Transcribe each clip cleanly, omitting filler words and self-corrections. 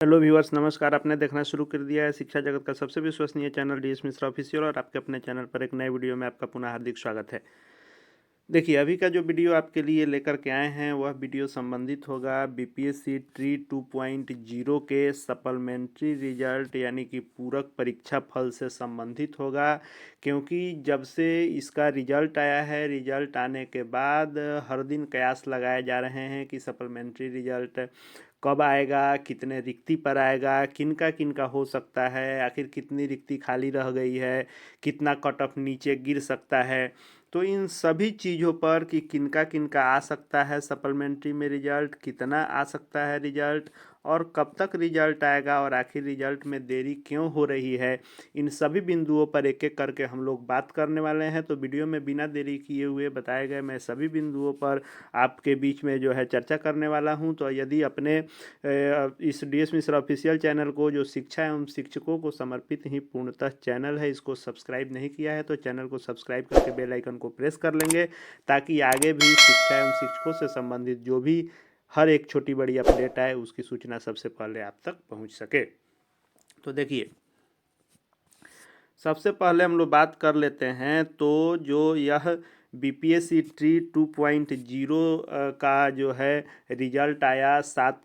Hello viewers, नमस्कार। आपने देखना शुरू कर दिया है शिक्षा जगत का सबसे विश्वसनीय चैनल डीएस मिश्रा ऑफिशियल, और आपके अपने चैनल पर एक नए वीडियो में आपका पुनः हार्दिक स्वागत है। देखिए, अभी का जो वीडियो आपके लिए लेकर के आए हैं वह वीडियो संबंधित होगा बीपीएससी ट्री 2.0 के सप्लीमेंट्री रिजल्ट यानी कि पूरक परीक्षा फल से संबंधित होगा। क्योंकि जब से इसका रिजल्ट आया है, रिजल्ट आने के बाद हर दिन कयास लगाए जा रहे हैं कि सप्लीमेंट्री रिजल्ट कब आएगा, कितने रिक्ति पर आएगा, किनका हो सकता है, आखिर कितनी रिक्ति खाली रह गई है, कितना कट ऑफ नीचे गिर सकता है। तो इन सभी चीज़ों पर कि किनका आ सकता है सप्लीमेंट्री में रिजल्ट, कितना आ सकता है रिजल्ट, और कब तक रिजल्ट आएगा, और आखिर रिजल्ट में देरी क्यों हो रही है, इन सभी बिंदुओं पर एक एक करके हम लोग बात करने वाले हैं। तो वीडियो में बिना देरी किए हुए बताए गए मैं सभी बिंदुओं पर आपके बीच में जो है चर्चा करने वाला हूं। तो यदि अपने इस डीएस मिश्रा ऑफिशियल चैनल को, जो शिक्षा एवं शिक्षकों को समर्पित ही पूर्णतः चैनल है, इसको सब्सक्राइब नहीं किया है तो चैनल को सब्सक्राइब करके बेल आइकन को प्रेस कर लेंगे, ताकि आगे भी शिक्षा एवं शिक्षकों से संबंधित जो भी हर एक छोटी बड़ी अपडेट आए उसकी सूचना सबसे पहले आप तक पहुंच सके। तो देखिए, सबसे पहले हम लोग बात कर लेते हैं। तो जो यह बीपीएससी ट्री 2.0 का जो है रिजल्ट आया 7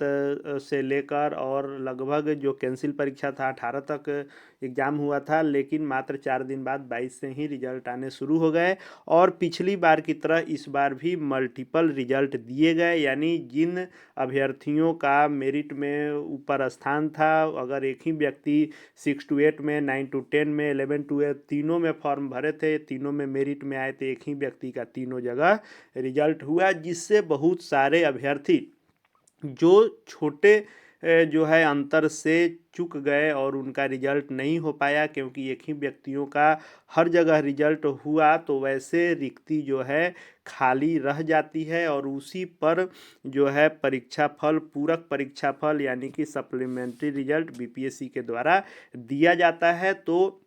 से लेकर, और लगभग जो कैंसिल परीक्षा था 18 तक एग्ज़ाम हुआ था, लेकिन मात्र 4 दिन बाद 22 से ही रिजल्ट आने शुरू हो गए। और पिछली बार की तरह इस बार भी मल्टीपल रिजल्ट दिए गए, यानी जिन अभ्यर्थियों का मेरिट में ऊपर स्थान था, अगर एक ही व्यक्ति 6 to 8 में, 9 to 10 में, 11 to 8 तीनों में फॉर्म भरे थे, तीनों में मेरिट में आए थे, एक ही व्यक्ति का तीनों जगह रिजल्ट हुआ, जिससे बहुत सारे अभ्यर्थी जो छोटे जो है अंतर से चूक गए और उनका रिजल्ट नहीं हो पाया, क्योंकि एक ही व्यक्तियों का हर जगह रिजल्ट हुआ, तो वैसे रिक्ति जो है खाली रह जाती है, और उसी पर जो है परीक्षा फल, पूरक परीक्षा फल यानी कि सप्लीमेंट्री रिजल्ट बीपीएससी के द्वारा दिया जाता है। तो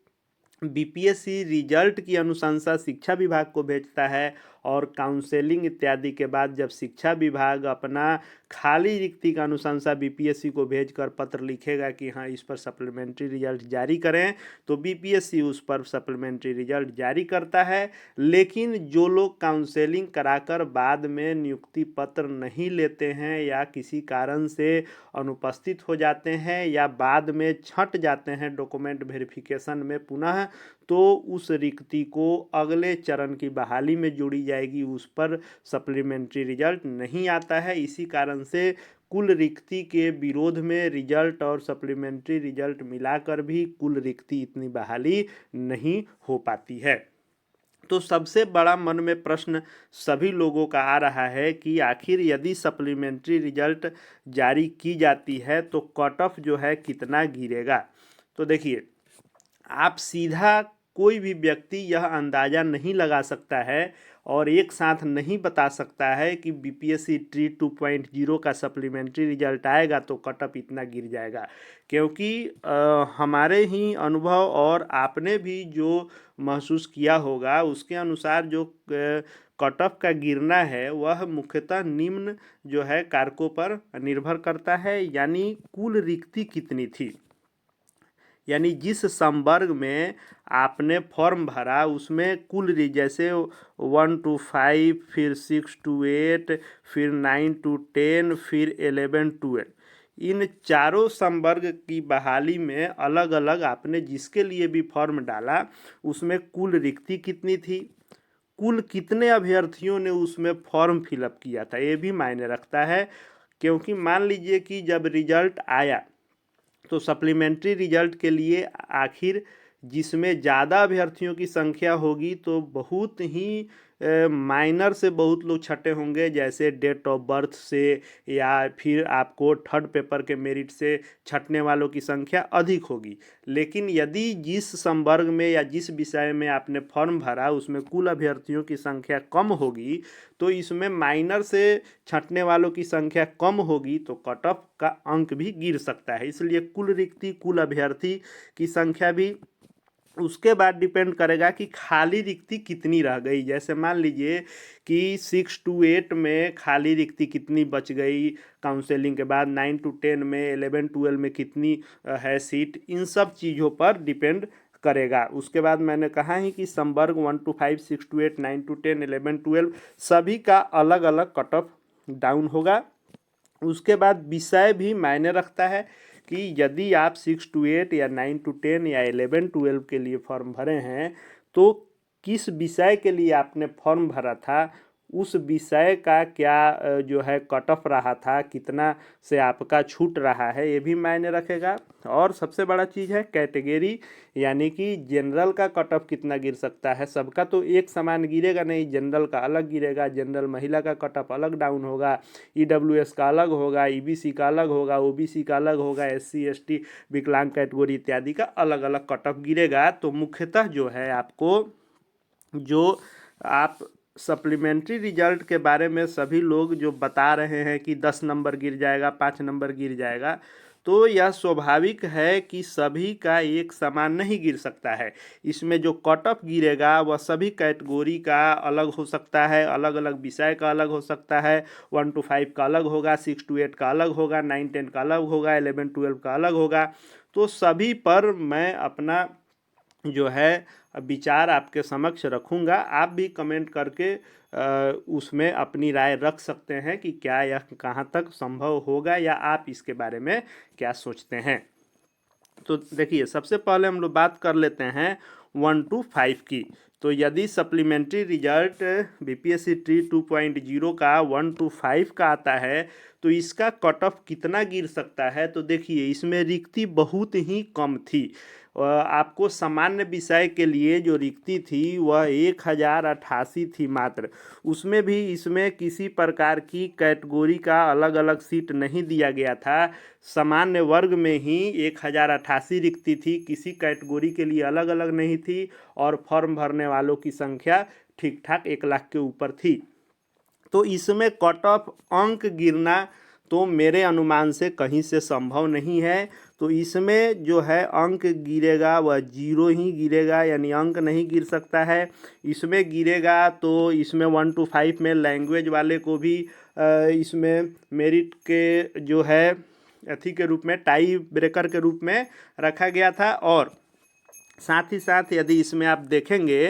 बीपीएससी रिजल्ट की अनुशंसा शिक्षा विभाग को भेजता है, और काउंसलिंग इत्यादि के बाद जब शिक्षा विभाग अपना खाली रिक्ति का अनुशंसा बीपीएससी को भेजकर पत्र लिखेगा कि हाँ इस पर सप्लीमेंट्री रिजल्ट जारी करें, तो बीपीएससी उस पर सप्लीमेंट्री रिजल्ट जारी करता है। लेकिन जो लोग काउंसलिंग कराकर बाद में नियुक्ति पत्र नहीं लेते हैं, या किसी कारण से अनुपस्थित हो जाते हैं, या बाद में छंट जाते हैं डॉक्यूमेंट वेरिफिकेशन में पुनः, तो उस रिक्ति को अगले चरण की बहाली में जोड़ी जाएगी, उस पर सप्लीमेंट्री रिजल्ट नहीं आता है। इसी कारण से कुल रिक्ति के विरोध में रिजल्ट और सप्लीमेंट्री रिजल्ट मिलाकर भी कुल रिक्ति इतनी बहाली नहीं हो पाती है। तो सबसे बड़ा मन में प्रश्न सभी लोगों का आ रहा है कि आखिर यदि सप्लीमेंट्री रिजल्ट जारी की जाती है तो कट ऑफ जो है कितना गिरेगा। तो देखिए, आप सीधा कोई भी व्यक्ति यह अंदाज़ा नहीं लगा सकता है और एक साथ नहीं बता सकता है कि बीपीएससी ट्री 2.0 का सप्लीमेंट्री रिजल्ट आएगा तो कट ऑफ इतना गिर जाएगा। क्योंकि हमारे ही अनुभव और आपने भी जो महसूस किया होगा उसके अनुसार जो कट ऑफ का गिरना है वह मुख्यतः निम्न जो है कारकों पर निर्भर करता है, यानी कुल रिक्ति कितनी थी, यानी जिस संवर्ग में आपने फॉर्म भरा उसमें कुल जैसे 1 to 5, फिर 6 to 8, फिर 9 to 10, फिर 11 to 12, इन चारों संवर्ग की बहाली में अलग अलग आपने जिसके लिए भी फॉर्म डाला उसमें कुल रिक्ति कितनी थी, कुल कितने अभ्यर्थियों ने उसमें फॉर्म फिलअप किया था, ये भी मायने रखता है। क्योंकि मान लीजिए कि जब रिजल्ट आया तो सप्लीमेंट्री रिजल्ट के लिए आखिर जिसमें ज़्यादा अभ्यर्थियों की संख्या होगी तो बहुत ही माइनर से बहुत लोग छटे होंगे, जैसे डेट ऑफ बर्थ से, या फिर आपको थर्ड पेपर के मेरिट से छटने वालों की संख्या अधिक होगी। लेकिन यदि जिस संवर्ग में या जिस विषय में आपने फॉर्म भरा उसमें कुल अभ्यर्थियों की संख्या कम होगी, तो इसमें माइनर से छंटने वालों की संख्या कम होगी तो कट ऑफ का अंक भी गिर सकता है। इसलिए कुल रिक्ति, कुल अभ्यर्थी की संख्या भी उसके बाद डिपेंड करेगा कि खाली रिक्ति कितनी रह गई। जैसे मान लीजिए कि 6 to 8 में खाली रिक्ति कितनी बच गई काउंसलिंग के बाद, 9 to 10 में, 11 12 में कितनी है सीट, इन सब चीज़ों पर डिपेंड करेगा। उसके बाद मैंने कहा है कि संवर्ग 1 to 5, 6 to 8, 9 to 10, 11 12 सभी का अलग अलग कट ऑफ डाउन होगा। उसके बाद विषय भी मायने रखता है कि यदि आप 6 to 8 या 9 to 10 या 11 12 के लिए फॉर्म भरे हैं तो किस विषय के लिए आपने फॉर्म भरा था, उस विषय का क्या जो है कट ऑफ रहा था, कितना से आपका छूट रहा है, ये भी मायने रखेगा। और सबसे बड़ा चीज़ है कैटेगरी, यानी कि जनरल का कट ऑफ कितना गिर सकता है। सबका तो एक समान गिरेगा नहीं, जनरल का अलग गिरेगा, जनरल महिला का कट ऑफ अलग डाउन होगा, ईडब्ल्यूएस का अलग होगा, ईबीसी का अलग होगा, ओबीसी का अलग होगा, एससी एसटी विकलांग कैटेगरी इत्यादि का अलग अलग कट ऑफ गिरेगा। तो मुख्यतः जो है आपको, जो आप सप्लीमेंट्री रिजल्ट के बारे में सभी लोग जो बता रहे हैं कि 10 नंबर गिर जाएगा, 5 नंबर गिर जाएगा, तो यह स्वाभाविक है कि सभी का एक समान नहीं गिर सकता है। इसमें जो कट ऑफ गिरेगा वह सभी कैटेगरी का अलग हो सकता है, अलग अलग विषय का अलग हो सकता है। 1 to 5 का अलग होगा, 6 to 8 का अलग होगा, 9 10 का अलग होगा, 11 12 का अलग होगा। तो सभी पर मैं अपना जो है विचार आपके समक्ष रखूँगा। आप भी कमेंट करके उसमें अपनी राय रख सकते हैं कि क्या यह कहाँ तक संभव होगा या आप इसके बारे में क्या सोचते हैं। तो देखिए, सबसे पहले हम लोग बात कर लेते हैं 1 to 5 की। तो यदि सप्लीमेंट्री रिजल्ट बीपीएससी ट्री 2.0 का 1 to 5 का आता है तो इसका कट ऑफ कितना गिर सकता है। तो देखिए, इसमें रिक्ति बहुत ही कम थी। आपको सामान्य विषय के लिए जो रिक्ति थी वह 1088 थी मात्र। उसमें भी इसमें किसी प्रकार की कैटेगरी का अलग अलग सीट नहीं दिया गया था। सामान्य वर्ग में ही 1088 रिक्ति थी, किसी कैटेगरी के लिए अलग अलग नहीं थी, और फॉर्म भरने वालों की संख्या ठीक ठाक 1 लाख के ऊपर थी। तो इसमें कट ऑफ अंक गिरना तो मेरे अनुमान से कहीं से संभव नहीं है। तो इसमें जो है अंक गिरेगा वह 0 ही गिरेगा, यानी अंक नहीं गिर सकता है। इसमें गिरेगा तो इसमें 1 to 5 में लैंग्वेज वाले को भी इसमें मेरिट के जो है अथी के रूप में, टाई ब्रेकर के रूप में रखा गया था। और साथ ही साथ यदि इसमें आप देखेंगे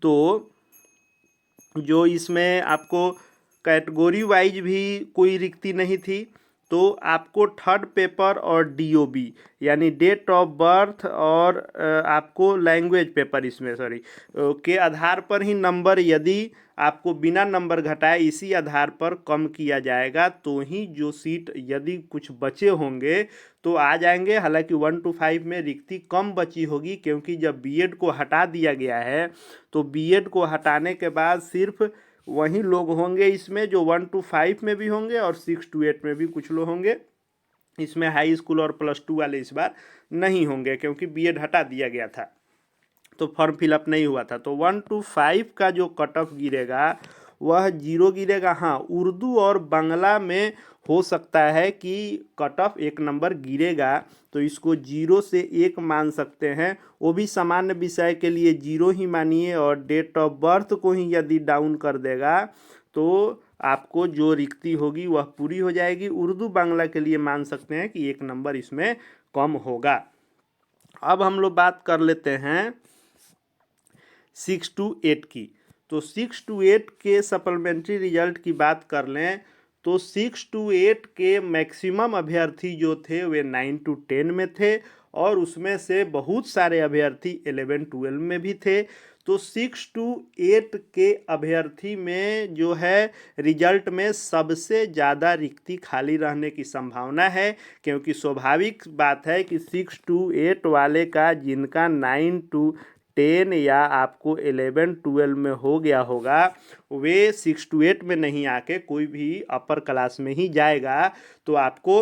तो जो इसमें आपको कैटेगरी वाइज भी कोई रिक्ति नहीं थी। तो आपको थर्ड पेपर और डीओबी यानी डेट ऑफ बर्थ और आपको लैंग्वेज पेपर इसमें के आधार पर ही नंबर, यदि आपको बिना नंबर घटाए इसी आधार पर कम किया जाएगा तो ही जो सीट यदि कुछ बचे होंगे तो आ जाएंगे। हालांकि 1 to 5 में रिक्ति कम बची होगी, क्योंकि जब बीएड को हटा दिया गया है तो बीएड को हटाने के बाद सिर्फ वही लोग होंगे इसमें जो 1 to 5 में भी होंगे और 6 to 8 में भी कुछ लोग होंगे। इसमें हाई स्कूल और +2 वाले इस बार नहीं होंगे, क्योंकि बीएड हटा दिया गया था तो फॉर्म फिलअप नहीं हुआ था। तो 1 to 5 का जो कट ऑफ गिरेगा वह 0 गिरेगा। हाँ, उर्दू और बांग्ला में हो सकता है कि कट ऑफ 1 नंबर गिरेगा, तो इसको 0 से 1 मान सकते हैं। वो भी सामान्य विषय के लिए 0 ही मानिए, और डेट ऑफ बर्थ को ही यदि डाउन कर देगा तो आपको जो रिक्ति होगी वह पूरी हो जाएगी। उर्दू बांग्ला के लिए मान सकते हैं कि 1 नंबर इसमें कम होगा। अब हम लोग बात कर लेते हैं 6 to 8 की। तो 6 to 8 के सप्लीमेंट्री रिजल्ट की बात कर लें तो 6 to 8 के मैक्सिमम अभ्यर्थी जो थे वे 9 to 10 में थे, और उसमें से बहुत सारे अभ्यर्थी 11 12 में भी थे। तो 6 to 8 के अभ्यर्थी में जो है रिजल्ट में सबसे ज़्यादा रिक्ति खाली रहने की संभावना है, क्योंकि स्वाभाविक बात है कि 6 to 8 वाले का जिनका 9 to 10 या आपको 11 12 में हो गया होगा वे 6 to 8 में नहीं आके कोई भी अपर क्लास में ही जाएगा। तो आपको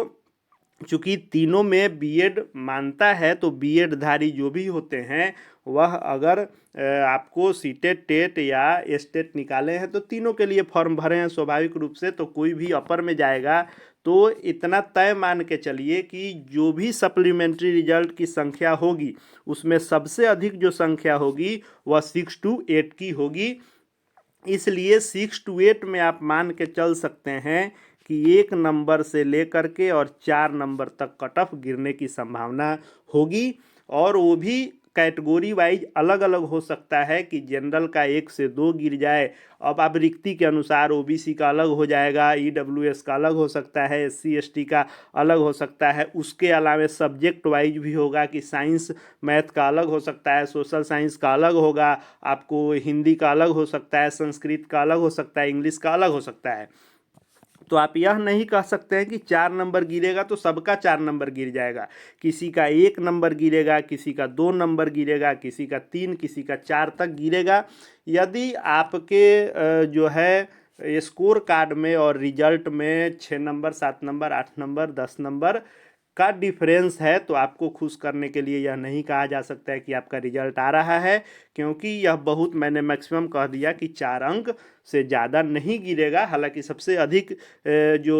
चूँकि तीनों में बीएड मानता है तो बीएड धारी जो भी होते हैं वह अगर आपको सीटेट टेट या स्टेट निकाले हैं तो तीनों के लिए फॉर्म भरे हैं स्वाभाविक रूप से, तो कोई भी अपर में जाएगा तो इतना तय मान के चलिए कि जो भी सप्लीमेंट्री रिजल्ट की संख्या होगी उसमें सबसे अधिक जो संख्या होगी वह 6 to 8 की होगी। इसलिए 6 to 8 में आप मान के चल सकते हैं कि 1 नंबर से लेकर के और 4 नंबर तक कट ऑफ गिरने की संभावना होगी, और वो भी कैटेगरी वाइज अलग अलग हो सकता है कि जनरल का 1 से 2 गिर जाए। अब आप रिक्ति के अनुसार ओबीसी का अलग हो जाएगा, ईडब्ल्यूएस का अलग हो सकता है, एससी एसटी का अलग हो सकता है। उसके अलावा सब्जेक्ट वाइज भी होगा कि साइंस मैथ का अलग हो सकता है, सोशल साइंस का अलग होगा, आपको हिंदी का अलग हो सकता है, संस्कृत का अलग हो सकता है, इंग्लिश का अलग हो सकता है। तो आप यह नहीं कह सकते हैं कि 4 नंबर गिरेगा तो सबका 4 नंबर गिर जाएगा। किसी का 1 नंबर गिरेगा, किसी का 2 नंबर गिरेगा, किसी का 3, किसी का 4 तक गिरेगा। यदि आपके जो है स्कोर कार्ड में और रिजल्ट में 6 नंबर, 7 नंबर, 8 नंबर, 10 नंबर का डिफरेंस है तो आपको खुश करने के लिए यह नहीं कहा जा सकता है कि आपका रिजल्ट आ रहा है, क्योंकि यह बहुत, मैंने मैक्सिमम कह दिया कि 4 अंक से ज़्यादा नहीं गिरेगा। हालांकि सबसे अधिक जो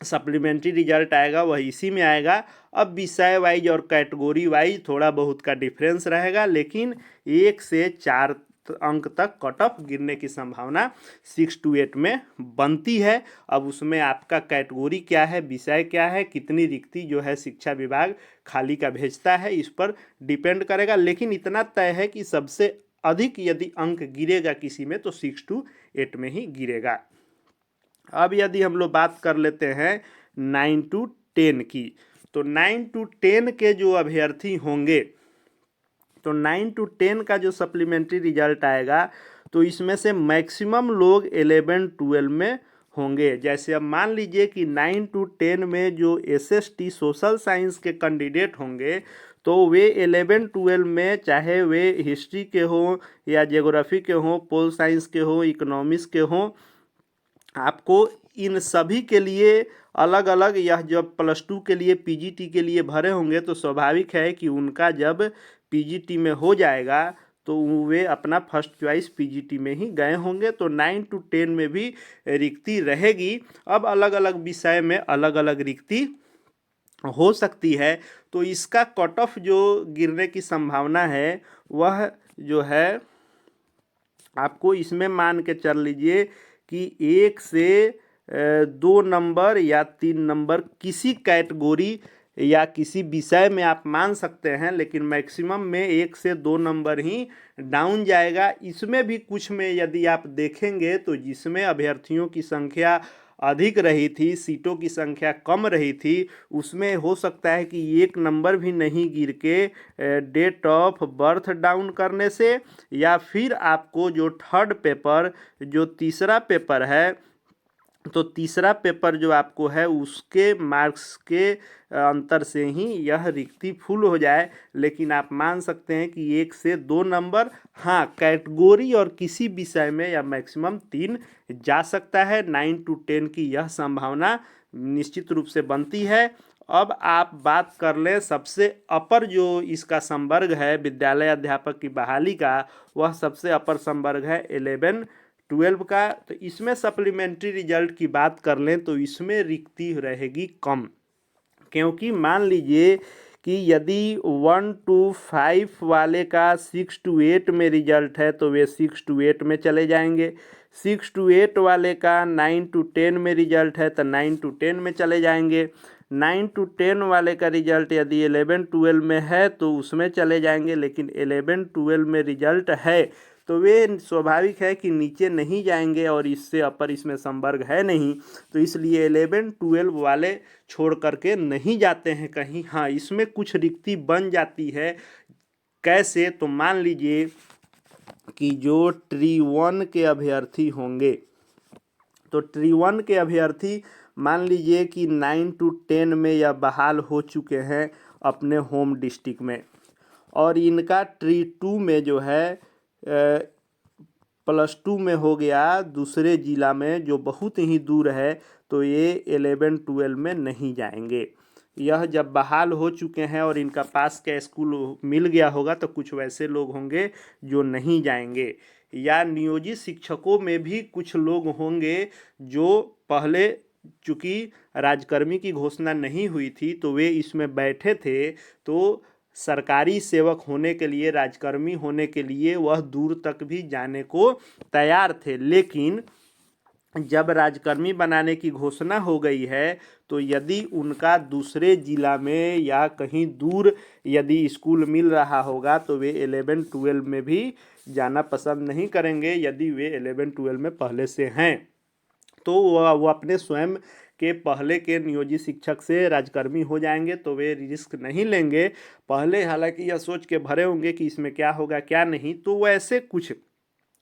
सप्लीमेंट्री रिजल्ट आएगा वह इसी में आएगा। अब विषय वाइज और कैटेगरी वाइज थोड़ा बहुत का डिफरेंस रहेगा, लेकिन 1 से 4 अंक तक कट ऑफ गिरने की संभावना 6 to 8 में बनती है। अब उसमें आपका कैटेगरी क्या है, विषय क्या है, कितनी रिक्ति जो है शिक्षा विभाग खाली का भेजता है, इस पर डिपेंड करेगा। लेकिन इतना तय है कि सबसे अधिक यदि अंक गिरेगा किसी में तो 6 to 8 में ही गिरेगा। अब यदि हम लोग बात कर लेते हैं 9 to 10 की, तो 9 to 10 के जो अभ्यर्थी होंगे, तो 9 to 10 का जो सप्लीमेंट्री रिजल्ट आएगा तो इसमें से मैक्सिमम लोग 11 12 में होंगे। जैसे अब मान लीजिए कि 9 to 10 में जो एसएसटी सोशल साइंस के कैंडिडेट होंगे तो वे 11 12 में, चाहे वे हिस्ट्री के हों या ज्योग्राफी के हों, पोल साइंस के हों, इकोनॉमिक्स के हों, आपको इन सभी के लिए अलग अलग, यह जब +2 के लिए पीजीटी के लिए भरे होंगे तो स्वाभाविक है कि उनका जब पीजीटी में हो जाएगा तो वे अपना फर्स्ट चॉइस पीजीटी में ही गए होंगे। तो 9 to 10 में भी रिक्ति रहेगी। अब अलग अलग विषय में अलग अलग रिक्ति हो सकती है, तो इसका कट ऑफ जो गिरने की संभावना है वह जो है आपको इसमें मान के चल लीजिए कि 1 से 2 नंबर या 3 नंबर किसी कैटेगरी या किसी विषय में आप मान सकते हैं, लेकिन मैक्सिमम में 1 से 2 नंबर ही डाउन जाएगा। इसमें भी कुछ में यदि आप देखेंगे तो जिसमें अभ्यर्थियों की संख्या अधिक रही थी, सीटों की संख्या कम रही थी, उसमें हो सकता है कि 1 नंबर भी नहीं गिर के डेट ऑफ बर्थ डाउन करने से, या फिर आपको जो थर्ड पेपर, जो तीसरा पेपर है, तो तीसरा पेपर जो आपको है उसके मार्क्स के अंतर से ही यह रिक्ति फुल हो जाए। लेकिन आप मान सकते हैं कि 1 से 2 नंबर, हाँ, कैटेगरी और किसी विषय में या मैक्सिमम 3 जा सकता है। 9 to 10 की यह संभावना निश्चित रूप से बनती है। अब आप बात कर लें सबसे अपर जो इसका संवर्ग है विद्यालय अध्यापक की बहाली का, वह सबसे अपर संवर्ग है 11 12 का। तो इसमें सप्लीमेंट्री रिजल्ट की बात कर लें तो इसमें रिक्ति रहेगी कम, क्योंकि मान लीजिए कि यदि 1 to 5 वाले का 6 to 8 में रिजल्ट है तो वे 6 to 8 में चले जाएंगे। 6 to 8 वाले का 9 to 10 में रिजल्ट है तो 9 to 10 में चले जाएंगे। 9 to 10 वाले का रिजल्ट यदि 11 12 में है तो उसमें चले जाएंगे, लेकिन 11 12 में रिजल्ट है तो वे स्वाभाविक है कि नीचे नहीं जाएंगे, और इससे अपर इसमें संवर्ग है नहीं, तो इसलिए 11 12 वाले छोड़ करके नहीं जाते हैं कहीं। हाँ, इसमें कुछ रिक्ति बन जाती है। कैसे? तो मान लीजिए कि जो ट्री 1 के अभ्यर्थी होंगे, तो ट्री 1 के अभ्यर्थी मान लीजिए कि 9 to 10 में या बहाल हो चुके हैं अपने होम डिस्ट्रिक्ट में, और इनका ट्री 2 में जो है +2 में हो गया दूसरे ज़िला में जो बहुत ही दूर है, तो ये 11 12 में नहीं जाएंगे। यह जब बहाल हो चुके हैं और इनका पास का स्कूल मिल गया होगा तो कुछ वैसे लोग होंगे जो नहीं जाएंगे। या नियोजित शिक्षकों में भी कुछ लोग होंगे जो पहले चूँकि राजकर्मी की घोषणा नहीं हुई थी तो वे इसमें बैठे थे, तो सरकारी सेवक होने के लिए, राजकर्मी होने के लिए वह दूर तक भी जाने को तैयार थे। लेकिन जब राजकर्मी बनाने की घोषणा हो गई है तो यदि उनका दूसरे जिला में या कहीं दूर यदि स्कूल मिल रहा होगा तो वे 11-12 में भी जाना पसंद नहीं करेंगे। यदि वे 11-12 में पहले से हैं तो वो अपने स्वयं के पहले के नियोजित शिक्षक से राजकर्मी हो जाएंगे, तो वे रिस्क नहीं लेंगे। पहले हालांकि यह सोच के भरे होंगे कि इसमें क्या होगा क्या नहीं, तो वैसे कुछ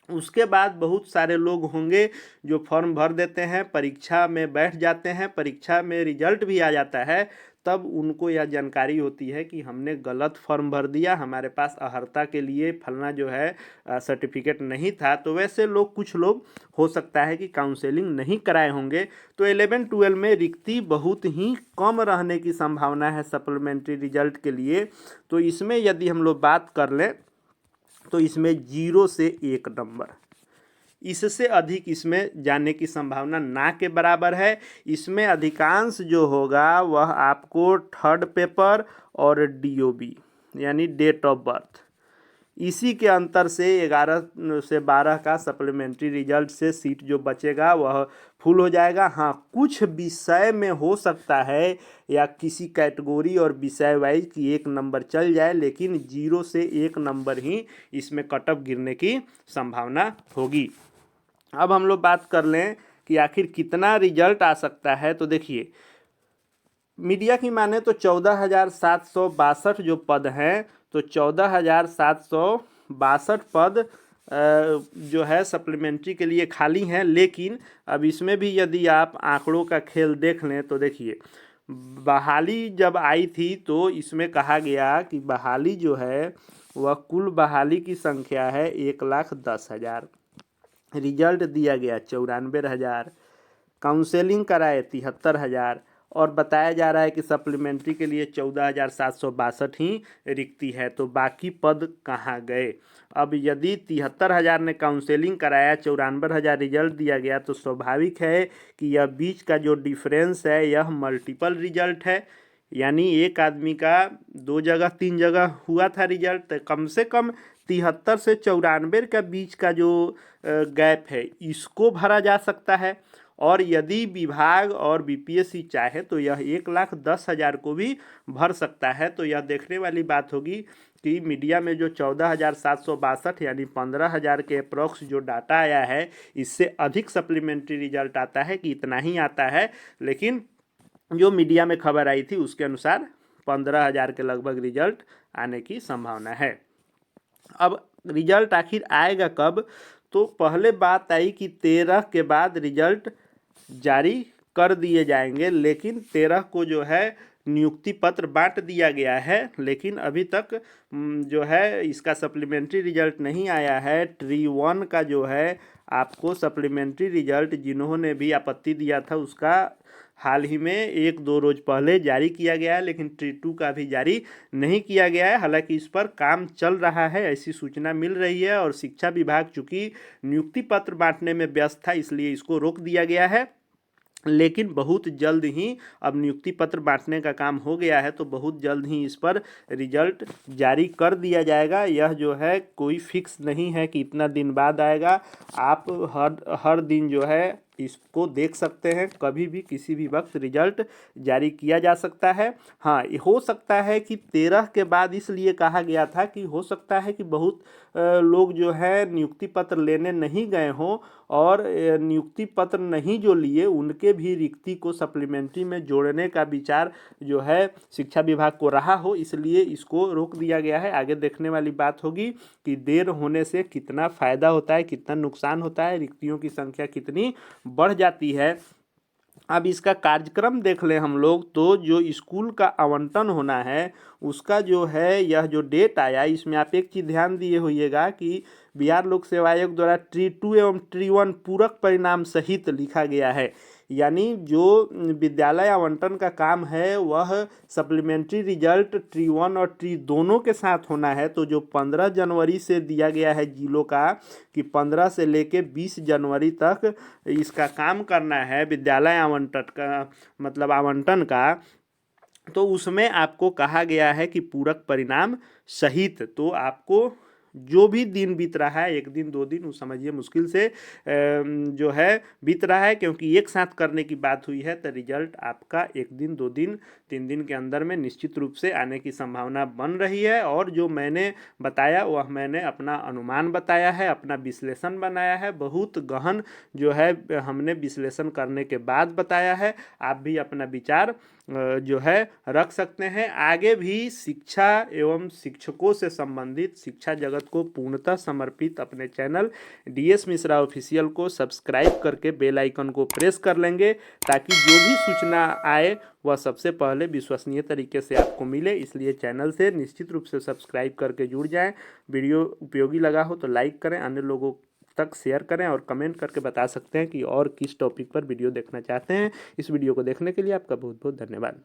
उसके बाद बहुत सारे लोग होंगे जो फॉर्म भर देते हैं, परीक्षा में बैठ जाते हैं, परीक्षा में रिजल्ट भी आ जाता है, तब उनको यह जानकारी होती है कि हमने गलत फॉर्म भर दिया, हमारे पास अर्हता के लिए फलना जो है सर्टिफिकेट नहीं था। तो वैसे लोग, कुछ लोग हो सकता है कि काउंसलिंग नहीं कराए होंगे। तो 11-12 में रिक्ति बहुत ही कम रहने की संभावना है सप्लीमेंट्री रिजल्ट के लिए। तो इसमें यदि हम लोग बात कर लें तो इसमें 0 से 1 नंबर, इससे अधिक इसमें जाने की संभावना ना के बराबर है। इसमें अधिकांश जो होगा वह आपको थर्ड पेपर और DOB यानी डेट ऑफ बर्थ, इसी के अंतर से 11 से 12 का सप्लीमेंट्री रिजल्ट से सीट जो बचेगा वह फुल हो जाएगा। हाँ, कुछ विषय में हो सकता है या किसी कैटेगरी और विषय वाइज की 1 नंबर चल जाए, लेकिन 0 से 1 नंबर ही इसमें कट ऑफ गिरने की संभावना होगी। अब हम लोग बात कर लें कि आखिर कितना रिजल्ट आ सकता है। तो देखिए, मीडिया की माने तो 14,762 जो पद हैं, तो 14,762 पद जो है सप्लीमेंट्री के लिए खाली हैं। लेकिन अब इसमें भी यदि आप आंकड़ों का खेल देख लें तो देखिए, बहाली जब आई थी तो इसमें कहा गया कि बहाली जो है वह कुल बहाली की संख्या है 1,10,000, रिजल्ट दिया गया 94,000, काउंसलिंग कराए 73,000, और बताया जा रहा है कि सप्लीमेंट्री के लिए 14,762 ही रिक्ति है। तो बाकी पद कहाँ गए? अब यदि 73,000 ने काउंसलिंग कराया, 94,000 रिजल्ट दिया गया, तो स्वाभाविक है कि यह बीच का जो डिफरेंस है यह मल्टीपल रिजल्ट है, यानी एक आदमी का 2 जगह 3 जगह हुआ था रिजल्ट। तो कम से कम 73 से 94 का बीच का जो गैप है इसको भरा जा सकता है। और यदि विभाग और BPSC चाहे तो यह 1,10,000 को भी भर सकता है। तो यह देखने वाली बात होगी कि मीडिया में जो 14,762 यानी 15,000 के अप्रॉक्स जो डाटा आया है, इससे अधिक सप्लीमेंट्री रिजल्ट आता है कि इतना ही आता है। लेकिन जो मीडिया में खबर आई थी उसके अनुसार 15,000 के लगभग रिजल्ट आने की संभावना है। अब रिजल्ट आखिर आएगा कब? तो पहले बात आई कि 13 के बाद रिजल्ट जारी कर दिए जाएंगे, लेकिन 13 को जो है नियुक्ति पत्र बांट दिया गया है, लेकिन अभी तक जो है इसका सप्लीमेंट्री रिजल्ट नहीं आया है। ट्री 1 का जो है आपको सप्लीमेंट्री रिजल्ट जिन्होंने भी आपत्ति दिया था उसका हाल ही में 1-2 रोज पहले जारी किया गया है, लेकिन ट्री 2 का भी जारी नहीं किया गया है। हालांकि इस पर काम चल रहा है, ऐसी सूचना मिल रही है। और शिक्षा विभाग चूँकि नियुक्ति पत्र बांटने में व्यस्त था इसलिए इसको रोक दिया गया है, लेकिन बहुत जल्द ही अब नियुक्ति पत्र बांटने का काम हो गया है, तो बहुत जल्द ही इस पर रिजल्ट जारी कर दिया जाएगा। यह जो है कोई फिक्स नहीं है कि इतना दिन बाद आएगा। आप हर दिन जो है इसको देख सकते हैं, कभी भी किसी भी वक्त रिजल्ट जारी किया जा सकता है। हाँ, हो सकता है कि 13 के बाद इसलिए कहा गया था कि हो सकता है कि बहुत लोग जो है नियुक्ति पत्र लेने नहीं गए हों, और नियुक्ति पत्र नहीं जो लिए उनके भी रिक्ति को सप्लीमेंट्री में जोड़ने का विचार जो है शिक्षा विभाग को रहा हो, इसलिए इसको रोक दिया गया है। आगे देखने वाली बात होगी कि देर होने से कितना फ़ायदा होता है, कितना नुकसान होता है, रिक्तियों की संख्या कितनी बढ़ जाती है। अब इसका कार्यक्रम देख लें हम लोग, तो जो स्कूल का आवंटन होना है उसका जो है यह जो डेट आया, इसमें आप एक चीज़ ध्यान दिए होइएगा कि बिहार लोक सेवा आयोग द्वारा ट्री 2 एवं ट्री 1 पूरक परिणाम सहित लिखा गया है। यानी जो विद्यालय आवंटन का काम है वह सप्लीमेंट्री रिजल्ट ट्री 1 और ट्री दोनों के साथ होना है। तो जो 15 जनवरी से दिया गया है जिलों का कि 15 से लेके 20 जनवरी तक इसका काम करना है विद्यालय आवंटन का, मतलब आवंटन का, तो उसमें आपको कहा गया है कि पूरक परिणाम सहित, तो आपको जो भी दिन बीत रहा है, 1 दिन 2 दिन, वो समझिए मुश्किल से जो है बीत रहा है, क्योंकि एक साथ करने की बात हुई है, तो रिजल्ट आपका 1 दिन 2 दिन 3 दिन के अंदर में निश्चित रूप से आने की संभावना बन रही है। और जो मैंने बताया वह मैंने अपना अनुमान बताया है, अपना विश्लेषण बनाया है, बहुत गहन जो है हमने विश्लेषण करने के बाद बताया है। आप भी अपना विचार जो है रख सकते हैं। आगे भी शिक्षा एवं शिक्षकों से संबंधित, शिक्षा जगत को पूर्णतः समर्पित अपने चैनल DS मिश्रा ऑफिशियल को सब्सक्राइब करके बेल आइकन को प्रेस कर लेंगे, ताकि जो भी सूचना आए वह सबसे पहले विश्वसनीय तरीके से आपको मिले। इसलिए चैनल से निश्चित रूप से सब्सक्राइब करके जुड़ जाएं। वीडियो उपयोगी लगा हो तो लाइक करें, अन्य लोगों तक शेयर करें और कमेंट करके बता सकते हैं कि और किस टॉपिक पर वीडियो देखना चाहते हैं। इस वीडियो को देखने के लिए आपका बहुत बहुत धन्यवाद।